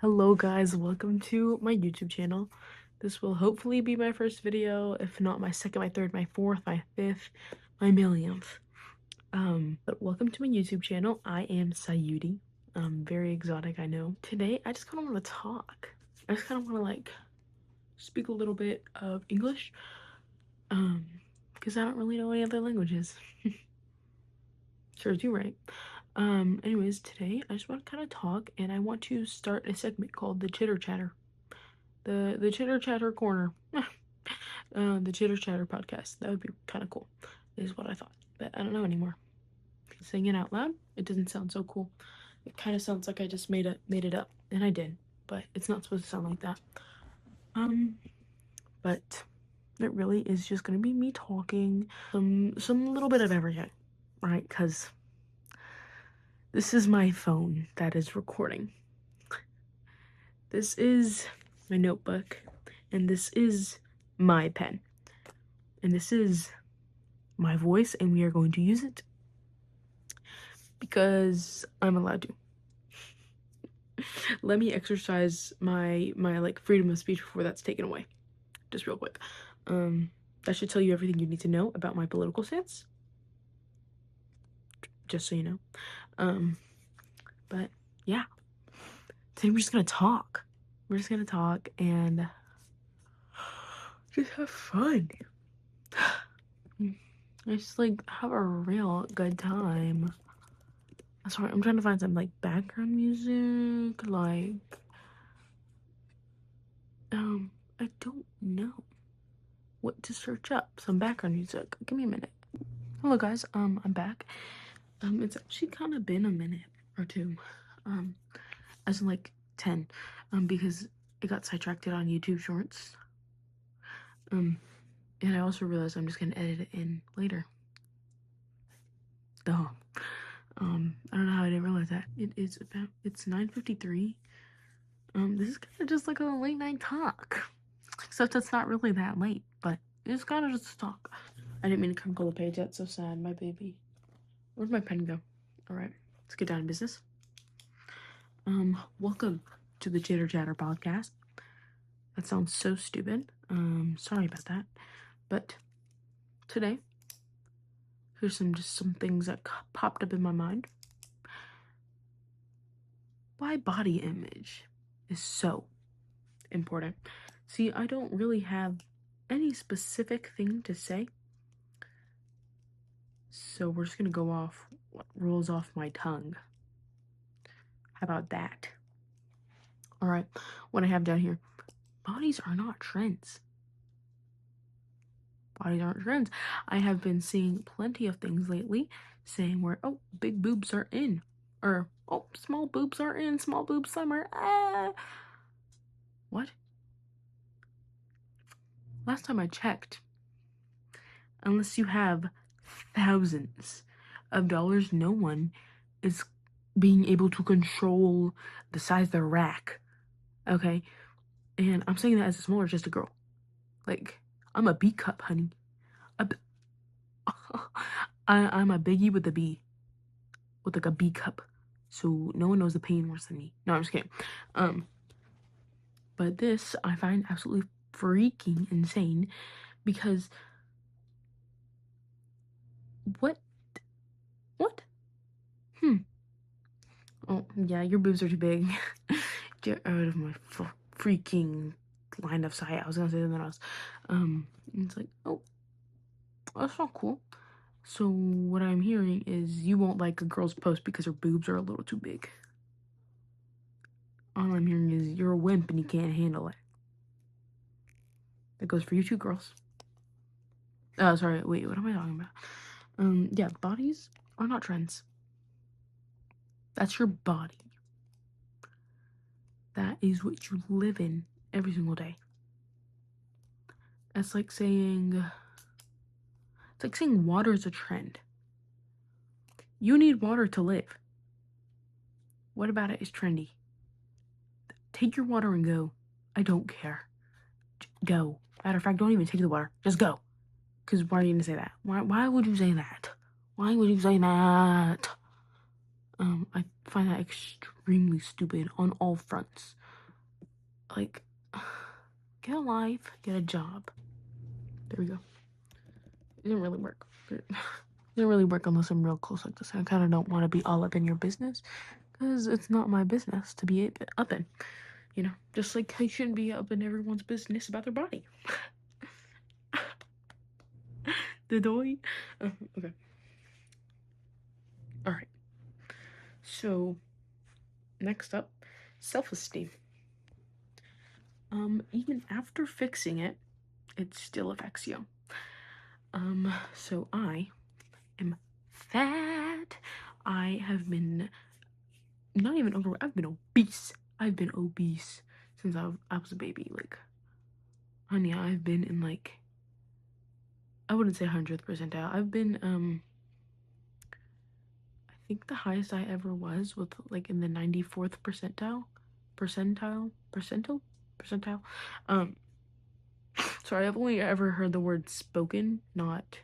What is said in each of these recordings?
Hello guys, welcome to my YouTube channel. This will hopefully be my first video, if not my second, my third, my fourth, my fifth, my millionth. But welcome to my YouTube channel. I am Sayudi. Very exotic, I know. Today, I just kind of want to talk. I just kind of want to like speak a little bit of English, because I don't really know any other languages. Sure do, right? Anyways, today I just want to kind of talk, and I want to start a segment called the Chitter Chatter. The Chitter Chatter Corner. The Chitter Chatter podcast. That would be kind of cool, is what I thought. But I don't know anymore. Saying it out loud, it doesn't sound so cool. It kind of sounds like I just made it up, and I did, but it's not supposed to sound like that. But it really is just gonna be me talking some little bit of everything, right? Because this is my phone that is recording. This is my notebook, and this is my pen, and this is my voice, and we are going to use it because I'm allowed to. Let me exercise my like freedom of speech before that's taken away, just real quick. That should tell you everything you need to know about my political stance, just so you know. But yeah, today we're just gonna talk. We're just gonna talk and just have fun. Just like have a real good time. Sorry, I'm trying to find some like background music, like I don't know what to search up. Some background music. Give me a minute. Hello guys, I'm back. It's actually kind of been a minute or two, as in like 10, because I got sidetracked on YouTube Shorts. And I also realized I'm just gonna edit it in later. Duh. I don't know how I didn't realize that. It's 9:53. This is kind of just like a late night talk, except it's not really that late, but it's kind of just a talk. I didn't mean to crinkle the page. That's so sad, my baby. Where'd my pen go? All right, let's get down to business. Welcome to the Chitter Chatter podcast. That sounds so stupid. Sorry about that. But today, here's some things that popped up in my mind. Why body image is so important. See, I don't really have any specific thing to say, so we're just gonna go off what rolls off my tongue. How about that? All right, what I have down here: bodies are not trends. Bodies aren't trends. I have been seeing plenty of things lately saying where, oh, big boobs are in, or oh, small boobs are in, small boobs summer. What? Last time I checked, unless you have thousands of dollars, no one is being able to control the size of their rack. Okay? And I'm saying that as a smaller, just a girl. Like, I'm a B cup, honey. I'm a biggie with a B. With like a B cup. So no one knows the pain worse than me. No, I'm just kidding. But this I find absolutely freaking insane because what? Oh, yeah, your boobs are too big. Get out of my freaking line of sight. I was gonna say something else. It's like, oh, that's not cool. So what I'm hearing is you won't like a girl's post because her boobs are a little too big. All I'm hearing is you're a wimp and you can't handle it. That goes for you too, girls. Oh, sorry, wait, what am I talking about? Yeah, bodies are not trends. That's your body. That is what you live in every single day. It's like saying water is a trend. You need water to live. What about it is trendy? Take your water and go. I don't care. Go. Matter of fact, don't even take the water. Just go. Because why are you going to say that? Why would you say that? Why would you say that? I find that extremely stupid on all fronts. Like, get a life, get a job. There we go. It didn't really work. It didn't really work unless I'm real close like this. I kind of don't want to be all up in your business because it's not my business to be up in. You know, just like I shouldn't be up in everyone's business about their body. The doy. Okay. All right. So next up, self-esteem. Even after fixing it, it still affects you. So I am fat. I have been not even over. I've been obese. I've been obese since I was a baby. Like, honey, I've been in like, I wouldn't say 100th percentile. I've been I think the highest I ever was like in the 94th percentile. Um, sorry, I've only ever heard the word spoken, not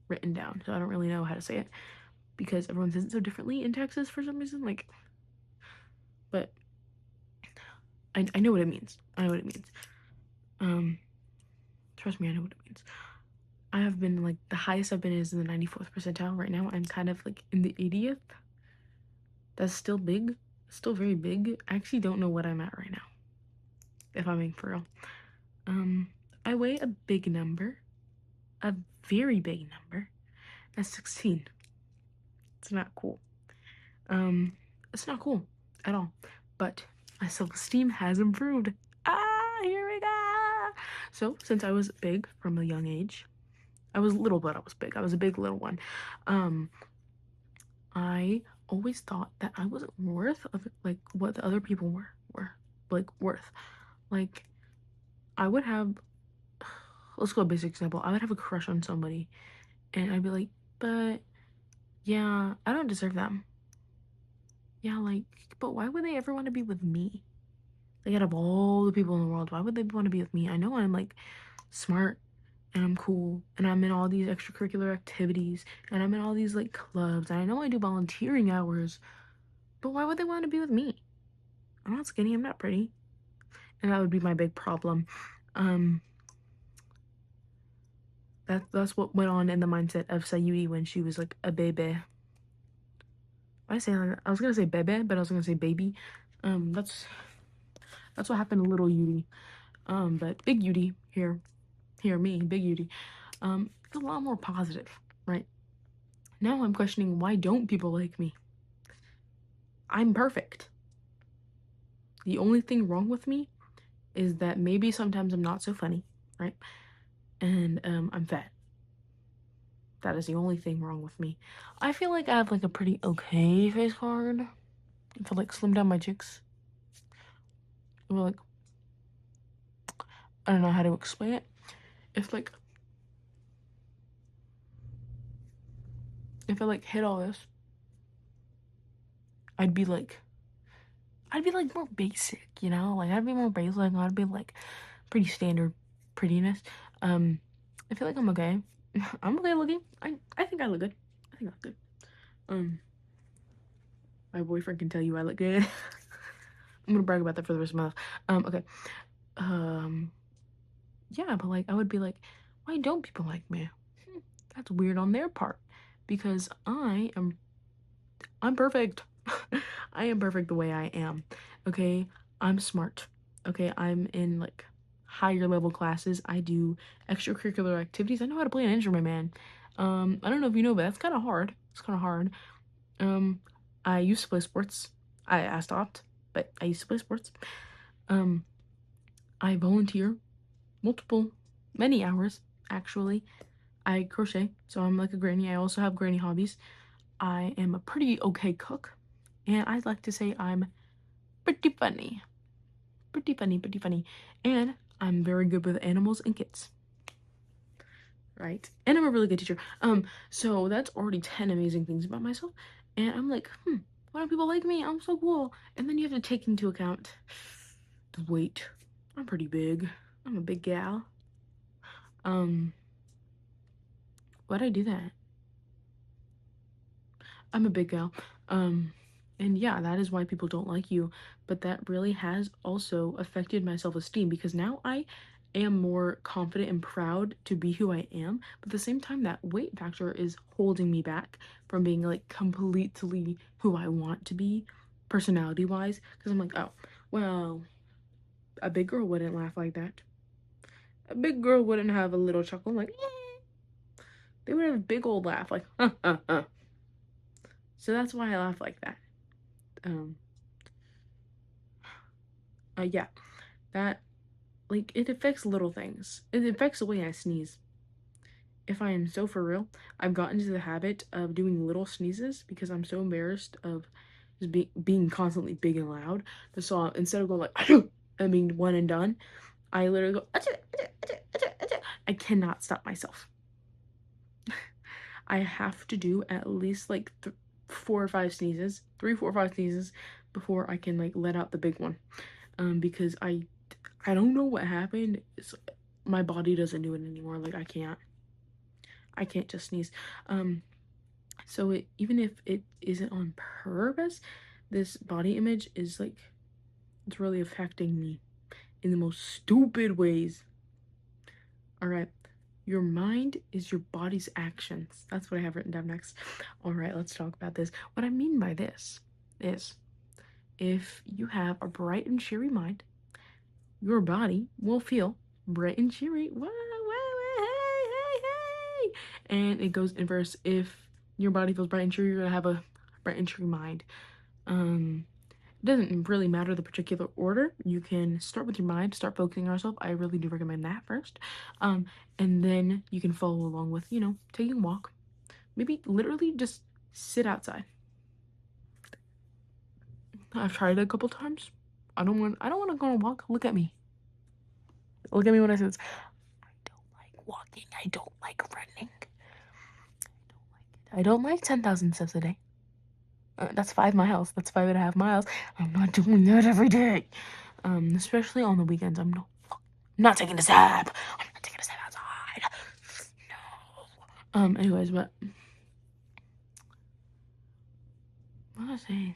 written down, so I don't really know how to say it because everyone says it so differently in Texas for some reason. Like, but I know what it means. I know what it means. Trust me, I know what it means. I have been like the highest I've been is in the 94th percentile. Right now, I'm kind of like in the 80th. That's still big, still very big. I actually don't know what I'm at right now, if I'm being for real. I weigh a big number, a very big number, at 16. It's not cool. It's not cool at all. But my self-esteem has improved. Here we go. So since I was big from a young age, I was little, but I was big. I was a big little one. I always thought that I wasn't worth of like what the other people were like worth. Like I would have, let's go a basic example. I would have a crush on somebody and I'd be like, but yeah, I don't deserve them. Yeah, like, but why would they ever want to be with me? Like, out of all the people in the world, why would they want to be with me? I know I'm like smart and I'm cool and I'm in all these extracurricular activities and I'm in all these like clubs and I know I do volunteering hours, but why would they want to be with me? I'm not skinny, I'm not pretty. And that would be my big problem. Um, that's what went on in the mindset of Sayuri when she was like a baby. I say I was gonna say bebe, but I was gonna say baby. That's what happened to little Yudi. But big Yudi here me, big Yudi. It's a lot more positive, right? Now I'm questioning why don't people like me? I'm perfect. The only thing wrong with me is that maybe sometimes I'm not so funny, right? And I'm fat. That is the only thing wrong with me. I feel like I have like a pretty okay face card. If I like slim down my cheeks, or like I don't know how to explain it. If like if I like hit all this, I'd be like more basic, you know? Like I'd be more basic. I'd be like pretty standard prettiness. I feel like I'm okay. I'm okay looking. I think I look good. I think I look good. My boyfriend can tell you I look good. I'm gonna brag about that for the rest of my life. Okay. Yeah, but like I would be like, why don't people like me? That's weird on their part. Because I'm perfect. I am perfect the way I am. Okay? I'm smart. Okay? I'm in like higher level classes. I do extracurricular activities. I know how to play an instrument, man. I don't know if you know, but that's kind of hard. It's kind of hard. I used to play sports. I stopped, but I used to play sports. Um, I volunteer many hours actually. I crochet, so I'm like a granny. I also have granny hobbies. I am a pretty okay cook, and I'd like to say I'm pretty funny. Pretty funny, pretty funny. And I'm very good with animals and kids. Right? And I'm a really good teacher. So that's already 10 amazing things about myself. And I'm like, why don't people like me? I'm so cool. And then you have to take into account the weight. I'm pretty big. I'm a big gal. Why'd I do that? I'm a big gal. And yeah, that is why people don't like you. But that really has also affected my self-esteem because now I am more confident and proud to be who I am. But at the same time, that weight factor is holding me back from being like completely who I want to be, personality wise. Because I'm like, oh, well, a big girl wouldn't laugh like that. A big girl wouldn't have a little chuckle. I'm like, they would have a big old laugh, like, So that's why I laugh like that. Um, yeah, that, like, it affects little things. It affects the way I sneeze. If I am so for real, I've gotten into the habit of doing little sneezes because I'm so embarrassed of just being constantly big and loud. So instead of going like, and being one and done, I literally go, I cannot stop myself. I have to do at least like 4 or 5 sneezes, 3, 4, 5 sneezes before I can like let out the big one. Because I don't know what happened. My body doesn't do it anymore. Like I can't just sneeze. So even if it isn't on purpose, this body image is like, it's really affecting me in the most stupid ways. All right. Your mind is your body's actions. That's what I have written down next. All right, let's talk about this. What I mean by this is if you have a bright and cheery mind, your body will feel bright and cheery. Hey, hey, hey. And it goes inverse. If your body feels bright and cheery, you're going to have a bright and cheery mind. It doesn't really matter the particular order. You can start with your mind, start focusing on yourself. I really do recommend that first. And then you can follow along with, taking a walk. Maybe literally just sit outside. I've tried it a couple times. I don't want to go on a walk. Look at me. Look at me when I say this. I don't like walking. I don't like running. I don't like 10,000 steps a day. That's 5 miles. That's 5.5 miles. I'm not doing that every day. Especially on the weekends. I'm not taking a step. I'm not taking a step outside. No. Anyways, but what was I saying?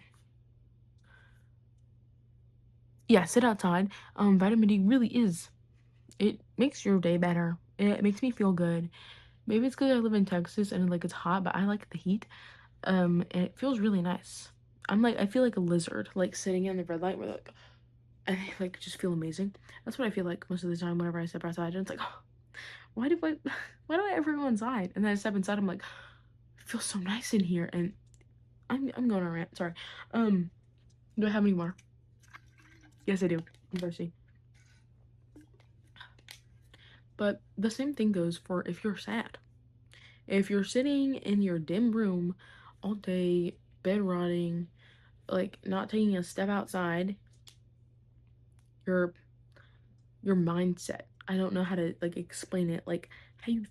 Yeah, sit outside. Vitamin D really is. It makes your day better. It makes me feel good. Maybe it's because I live in Texas and like it's hot, but I like the heat. And it feels really nice. I feel like a lizard, like sitting in the red light where like I like just feel amazing. That's what I feel like most of the time whenever I step outside. And it's like, oh, why do I ever go inside? And then I step inside, I'm like, it feels so nice in here. And I'm going on a rant. Sorry. Do I have any more? Yes, I do. I'm thirsty. But the same thing goes for if you're sad. If you're sitting in your dim room all day, bed rotting, like not taking a step outside, your mindset. I don't know how to like explain it. Like how you,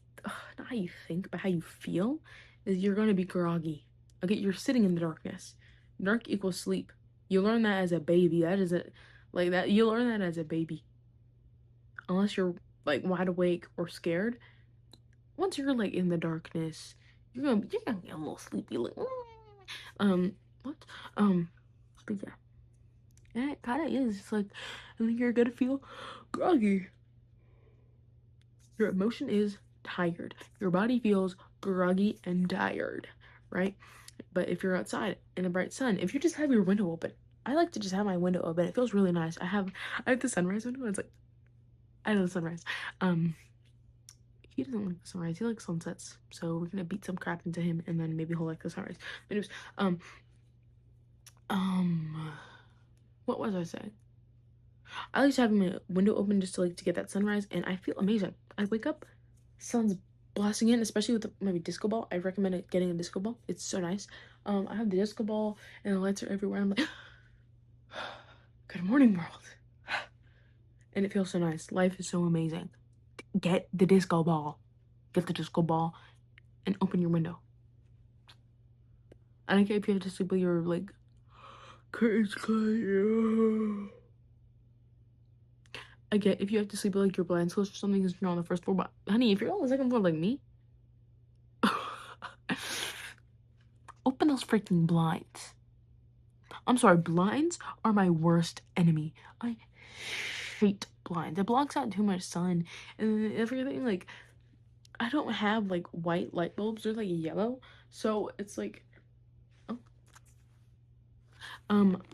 not how you think, but how you feel is you're gonna be groggy. Okay, you're sitting in the darkness. Dark equals sleep. You learn that as a baby. That is it. Like that. You learn that as a baby. Unless you're like wide awake or scared. Once you're like in the darkness, you're gonna get a little sleepy. Like, what? But yeah. And it kind of is. It's like, I think you're gonna feel groggy. Your emotion is tired. Your body feels groggy and tired, right? But if you're outside in the bright sun, if you just have your window open, I like to just have my window open. It feels really nice. I have the sunrise window. It's like, I love the sunrise. He doesn't like the sunrise. He likes sunsets. So we're gonna beat some crap into him, and then maybe he'll like the sunrise. Anyways, what was I saying? I like to have my window open just to like to get that sunrise, and I feel amazing. I wake up, sun's blasting in, especially with maybe disco ball. I recommend getting a disco ball. It's so nice. I have the disco ball, and the lights are everywhere. I'm like, good morning, world, and it feels so nice. Life is so amazing. Get the disco ball. Get the disco ball, and open your window. I don't care if you have to sleep with your like curtains closed. I get if you have to sleep with like your blinds closed or something because you're on the first floor, but honey, if you're on the second floor like me, open those freaking blinds. I'm sorry, blinds are my worst enemy. I hate blinds. It blocks out too much sun and everything. Like, I don't have like white light bulbs, they're like yellow. So it's like, oh,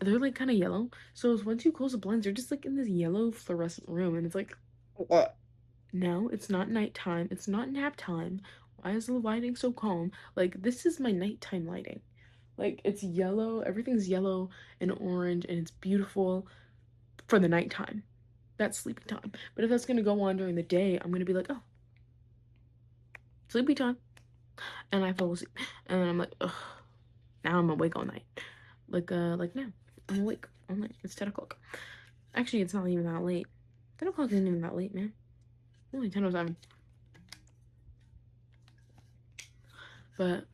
they're like kind of yellow. So once you close the blinds, you're just like in this yellow fluorescent room, and it's like, what? No, it's not nighttime. It's not nap time. Why is the lighting so calm? Like, this is my nighttime lighting. Like, it's yellow, everything's yellow and orange, and it's beautiful for the nighttime. That's sleepy time. But if that's gonna go on during the day, I'm gonna be like, oh, sleepy time. And I fall asleep. And then I'm like, ugh, now I'm awake all night. Like now. I'm awake all night. It's 10 o'clock. Actually, it's not even that late. 10 o'clock isn't even that late, man. Only 10:07. But,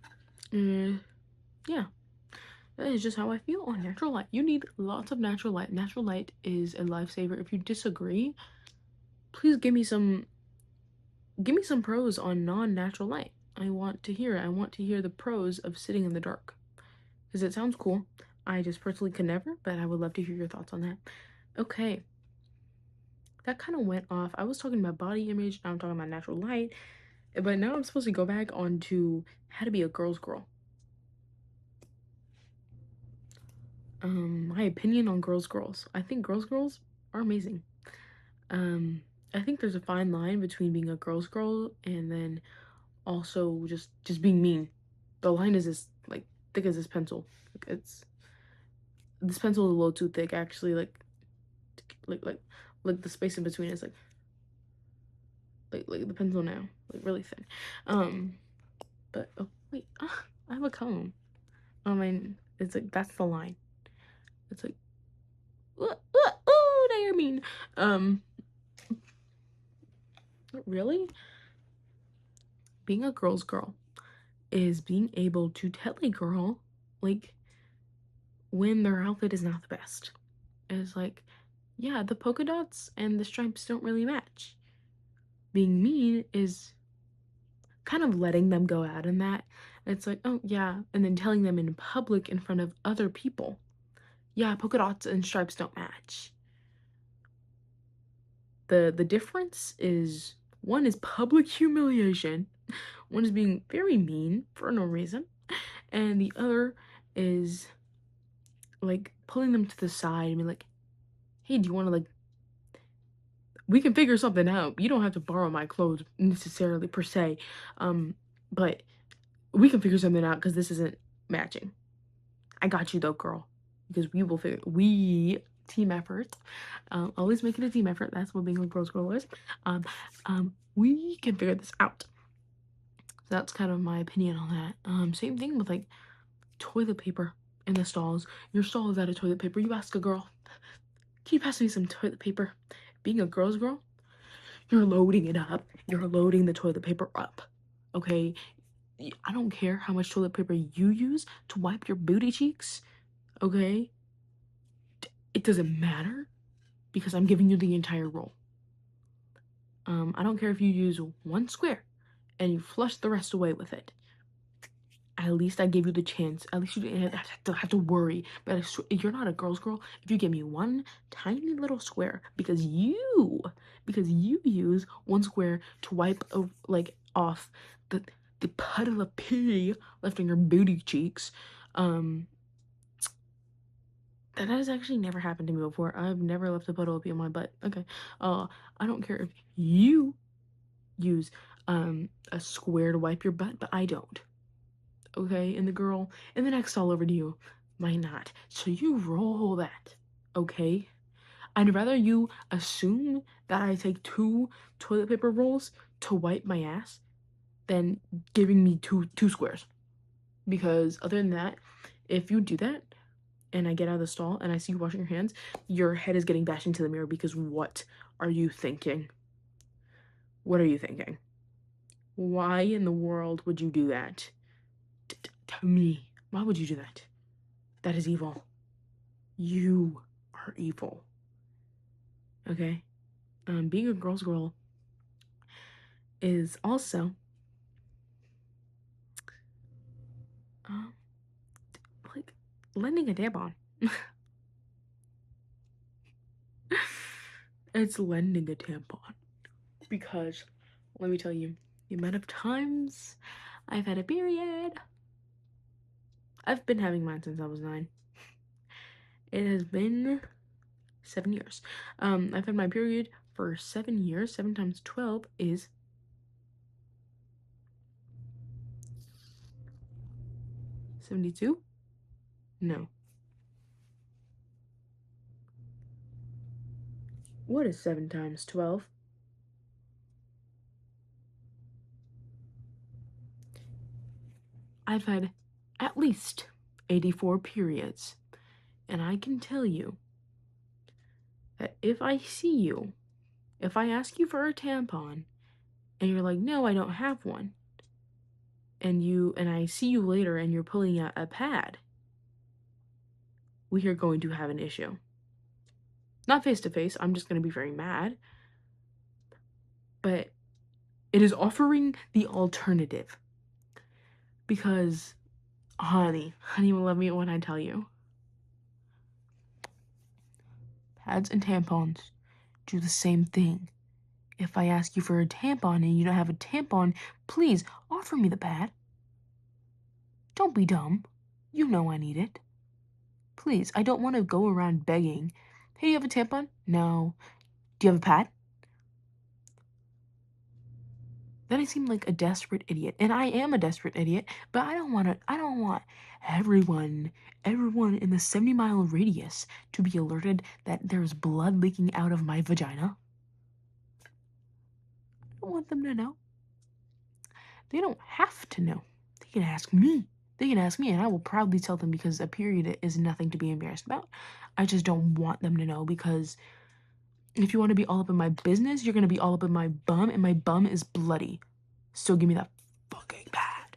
yeah. That is just how I feel on natural light. You need lots of natural light. Natural light is a lifesaver. If you disagree, please give me some pros on non-natural light. I want to hear it. I want to hear the pros of sitting in the dark. Because it sounds cool. I just personally could never, but I would love to hear your thoughts on that. Okay. That kind of went off. I was talking about body image, now I'm talking about natural light. But now I'm supposed to go back onto how to be a girl's girl. My opinion on girls. I think girls are amazing. I think there's a fine line between being a girl's girl and then also just being mean. The line is as like thick as this pencil. Like, this pencil is a little too thick actually. Like like like the space in between is like the pencil now, like really thin. But oh wait, I have a comb. I mean, it's like that's the line. It's like, oh, they are mean. Um, really, being a girl's girl is being able to tell a girl like when their outfit is not the best. It's like, yeah, the polka dots and the stripes don't really match. Being mean is kind of letting them go out in that. It's like, oh yeah, and then telling them in public in front of other people, yeah, polka dots and stripes don't match. The difference is one is public humiliation, one is being very mean for no reason, and the other is like pulling them to the side and be like, hey, do you want to like we can figure something out. You don't have to borrow my clothes necessarily per se. But we can figure something out because this isn't matching. I got you though, girl. Because we team effort. Always make it a team effort. That's what being a girl's girl is. We can figure this out. So that's kind of my opinion on that. Same thing with like toilet paper in the stalls. Your stall is out of toilet paper. You ask a girl, can you pass me some toilet paper? Being a girl's girl, you're loading it up. You're loading the toilet paper up. Okay? I don't care how much toilet paper you use to wipe your booty cheeks. Okay? It doesn't matter because I'm giving you the entire roll. I don't care if you use one square and you flush the rest away with it. At least I gave you the chance. At least you didn't have to worry. But you're not a girl's girl if you give me one tiny little square because you use one square to wipe like off the puddle of pee left on your booty cheeks. That has actually never happened to me before. I've never left a puddle of pee on my butt. Okay. I don't care if you use a square to wipe your butt, but I don't. Okay, and the next all over to you might not. So you roll that, okay? I'd rather you assume that I take 2 toilet paper rolls to wipe my ass than giving me two squares. Because other than that, if you do that and I get out of the stall and I see you washing your hands, your head is getting bashed into the mirror because what are you thinking? What are you thinking? Why in the world would you do that? To me, why would you do that? That is evil. You are evil. Okay? Being a girl's girl is also like lending a tampon. It's lending a tampon. Because, let me tell you, the amount of times I've had a period. I've been having mine since I was 9. It has been 7 years. I've had my period for 7 years. 7 times 12 is 72? No. What is 7 times 12? I've had at least 84 periods. And I can tell you that if I see you, if I ask you for a tampon, and you're like, no, I don't have one, and I see you later and you're pulling out a pad, we are going to have an issue. Not face to face, I'm just going to be very mad. But it is offering the alternative. Because, honey will love me when I tell you. Pads and tampons do the same thing. If I ask you for a tampon and you don't have a tampon, please offer me the pad. Don't be dumb. You know I need it. Please, I don't want to go around begging. Hey, do you have a tampon? No. Do you have a pad? Then I seem like a desperate idiot. And I am a desperate idiot, but I don't want everyone in the 70-mile radius to be alerted that there's blood leaking out of my vagina. I don't want them to know. They don't have to know. They can ask me. And I will proudly tell them, because a period is nothing to be embarrassed about. I just don't want them to know, because if you want to be all up in my business, you're going to be all up in my bum, and my bum is bloody. So give me that fucking pad.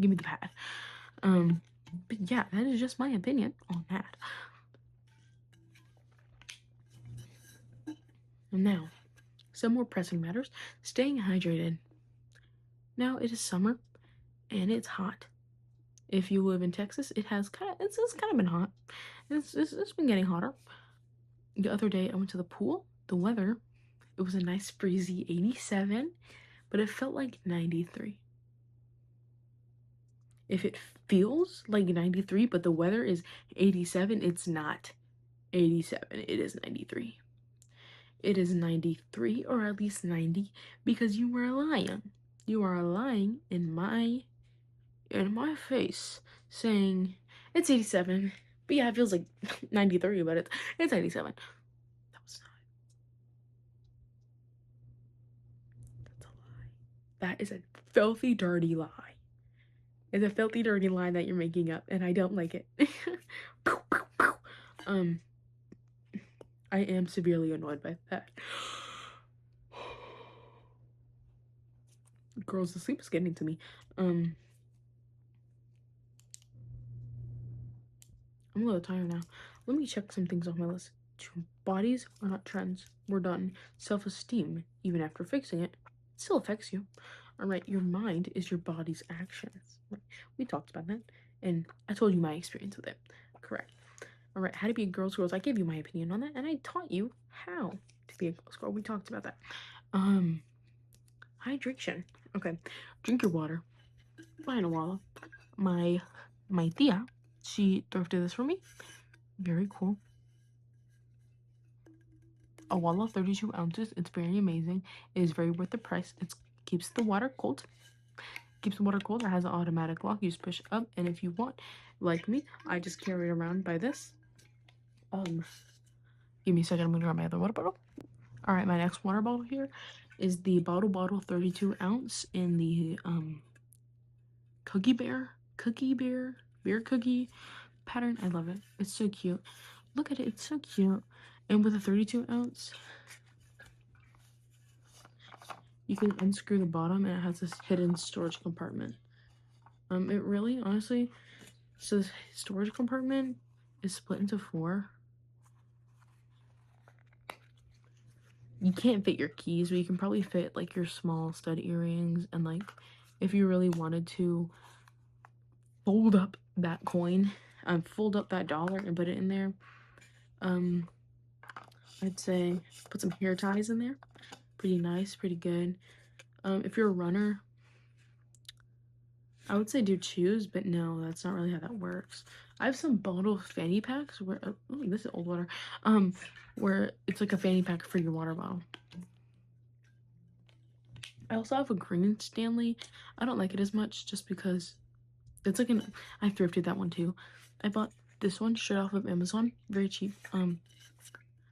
Give me the pad. But yeah, that is just my opinion on that. And now, some more pressing matters. Staying hydrated. Now it is summer, and it's hot. If you live in Texas, it's kind of been hot. It's been getting hotter. The other day, I went to the pool. The weather, it was a nice breezy 87, but it felt like 93. If it feels like 93, but the weather is 87, it's not 87. It is 93. It is 93, or at least 90, because you were lying. You are lying in my face, saying it's 87. But yeah, it feels like 93, but it's 87. That was not. That's a lie. That is a filthy, dirty lie. It's a filthy, dirty lie that you're making up, and I don't like it. I am severely annoyed by that. Girls, the sleep is getting to me. I'm a little tired now. Let me check some things off my list. Bodies are not trends. We're done. Self-esteem, even after fixing it, still affects you. Alright, your mind is your body's actions. We talked about that, and I told you my experience with it. Correct. Alright, how to be a girl's girl. I gave you my opinion on that, and I taught you how to be a girl's girl. We talked about that. Hydration. Okay, drink your water. Find a wallow. My tia, she thrifted this for me. Very cool. A wallow, 32 ounces. It's very amazing. It is very worth the price. It keeps the water cold. Keeps the water cold. It has an automatic lock. You just push up, and if you want, like me, I just carry it around by this. Give me a second. I'm gonna grab my other water bottle. All right, my next water bottle here is the bottle 32 ounce in the bear cookie pattern. I love it. It's so cute. Look at it. It's so cute. And with a 32 ounce, you can unscrew the bottom, and it has this hidden storage compartment. It really, honestly, so this storage compartment is split into 4. You can't fit your keys, but you can probably fit like your small stud earrings, and like if you really wanted to fold up that coin fold up that dollar and put it in there. I'd say put some hair ties in there. Pretty nice, pretty good. If you're a runner, I would say do shoes, but no, that's not really how that works. I have some bottle fanny packs where oh, this is old water. Where it's like a fanny pack for your water bottle. I also have a green Stanley. I don't like it as much just because it's like I thrifted that one too. I bought this one straight off of Amazon, very cheap.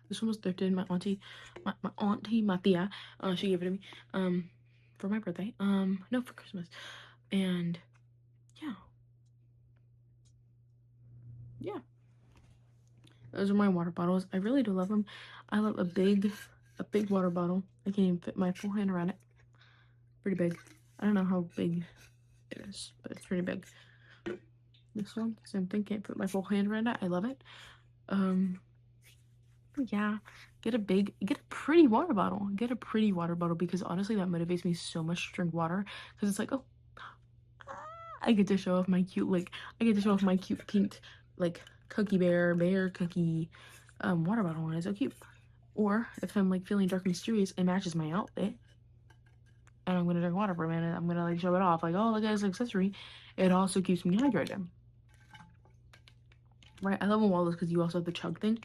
This one was thrifted. My auntie Matia, she gave it to me, for my birthday. No, for Christmas. And yeah. Those are my water bottles. I really do love them. I love a big water bottle. I can't even fit my full hand around it. Pretty big. I don't know how big it is, but it's pretty big. This one, same thing. Can't fit my full hand around it. I love it. Yeah. Get a pretty water bottle. Get a pretty water bottle because honestly, that motivates me so much to drink water because it's like, oh, I get to show off my cute pink cookie bear cookie water bottle, and it's so cute. Or if I'm like feeling dark and mysterious, it matches my outfit, and I'm gonna drink water for a minute. I'm gonna like show it off, like, oh, look at this accessory. It also keeps me hydrated. Right, I love wallet because you also have the chug thing.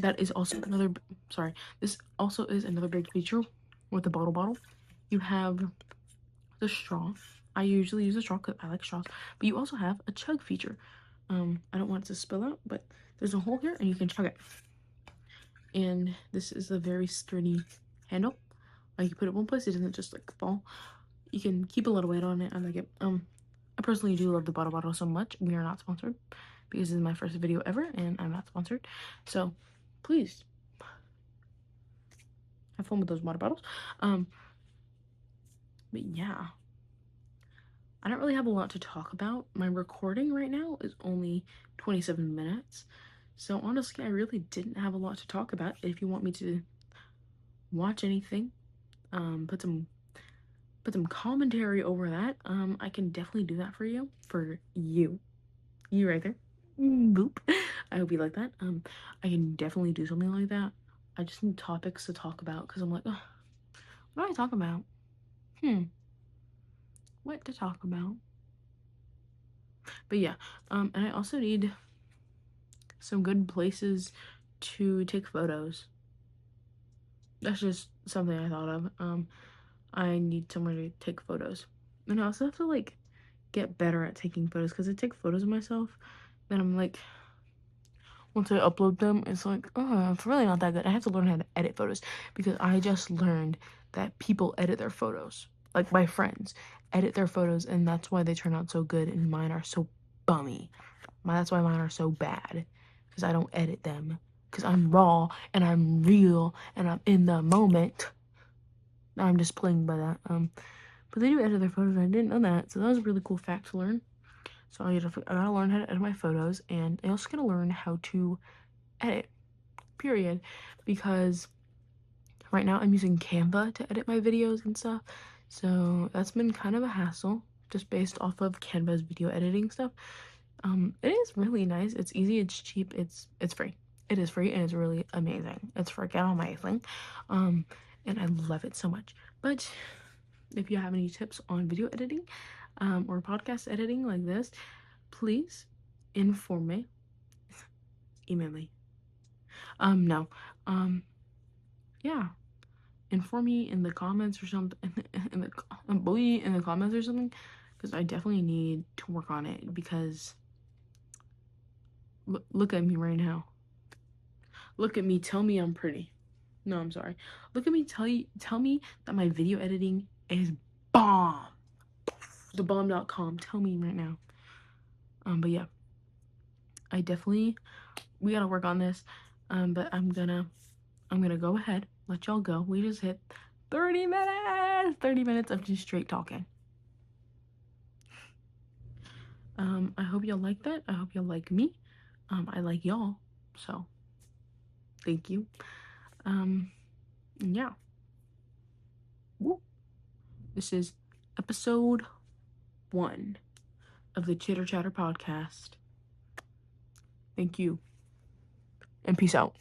That is also another. Sorry, this also is another big feature with the bottle. You have the straw. I usually use a straw because I like straws, but you also have a chug feature. I don't want it to spill out, but there's a hole here and you can chug it. And this is a very sturdy handle. Like you put it one place, it doesn't just like fall. You can keep a little weight on it. I like it. I personally do love the bottle so much. We are not sponsored because this is my first video ever and I'm not sponsored. So please have fun with those water bottles. But yeah, I don't really have a lot to talk about. My recording right now is only 27 minutes. So honestly, I really didn't have a lot to talk about. If you want me to watch anything, put some commentary over that, I can definitely do that for you. For you right there. Boop. I hope you like that. I can definitely do something like that. I just need topics to talk about because I'm like, oh, what do I talk about? What to talk about? But yeah, and I also need some good places to take photos. That's just something I thought of. I need somewhere to take photos. And I also have to like get better at taking photos because I take photos of myself, then I'm like, once I upload them, it's like, oh, it's really not that good. I have to learn how to edit photos because I just learned that people edit their photos. Like my friends edit their photos, and that's why they turn out so good, and mine are so bummy. That's why mine are so bad because I don't edit them because I'm raw and I'm real and I'm in the moment. I'm just playing by that. But they do edit their photos, and I didn't know that, so that was a really cool fact to learn. So I gotta learn how to edit my photos, and I also gotta learn how to edit, period, because right now I'm using Canva to edit my videos and stuff, so that's been kind of a hassle, just based off of Canva's video editing stuff. It is really nice, it's easy, it's cheap, it's free. It is free, and it's really amazing. It's freaking amazing, and I love it so much. But if you have any tips on video editing, or podcast editing like this, please inform me. Email me. No. Yeah. Inform me in the comments or something. In the comments or something, because I definitely need to work on it. Because look at me right now. Look at me. Tell me I'm pretty. No, I'm sorry. Look at me. Tell me that my video editing is bomb. Thebomb.com. Tell me right now. But yeah, we gotta work on this. But I'm gonna go ahead, let y'all go. We just hit 30 minutes. 30 minutes of just straight talking. I hope y'all like that. I hope y'all like me. I like y'all. So thank you. Yeah. Woo. This is episode 1 of the Chitter Chatter podcast. Thank you, and peace out.